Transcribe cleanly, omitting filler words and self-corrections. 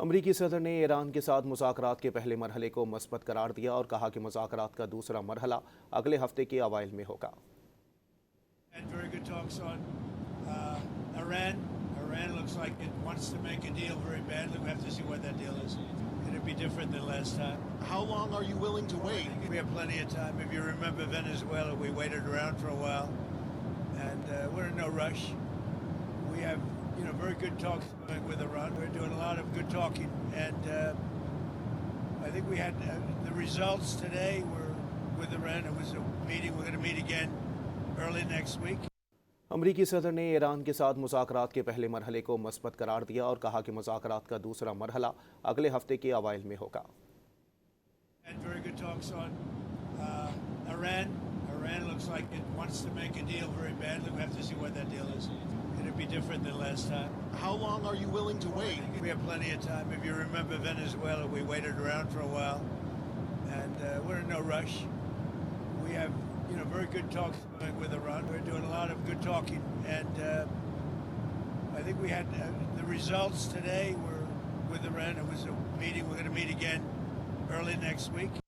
امریکی صدر نے ایران کے ساتھ مذاکرات کے پہلے مرحلے کو مثبت قرار دیا اور کہا کہ مذاکرات کا دوسرا مرحلہ اگلے ہفتے کے اوائل میں ہوگا۔ Iran looks like it wants to make a deal very badly. We have to see what that deal is. It'll be different than last time. How long are you willing to wait? We have plenty of time. If you remember Venezuela, we waited around for a while, and we're in no rush. We have, very good talks with Iran. We're doing a lot of good talking, and I think we had the results today were with Iran. It was a meeting. We're going to meet again early next week. امریکی صدر نے ایران کے ساتھ مذاکرات کے پہلے مرحلے کو مثبت قرار دیا اور کہا کہ مذاکرات کا دوسرا مرحلہ اگلے ہفتے کے اوائل میں ہوگا۔ Very good talks on Iran. Iran looks like it wants to make a deal very badly. We have to see what that deal is. It'll be different than last time. How long are you willing to wait? We have plenty of time. If you remember Venezuela, we waited around for a while, and we're in no rush. We have very good talks with Iran. We're doing a lot of good talking, and I think we had the results today were with Iran. It was a meeting. We're going to meet again early next week.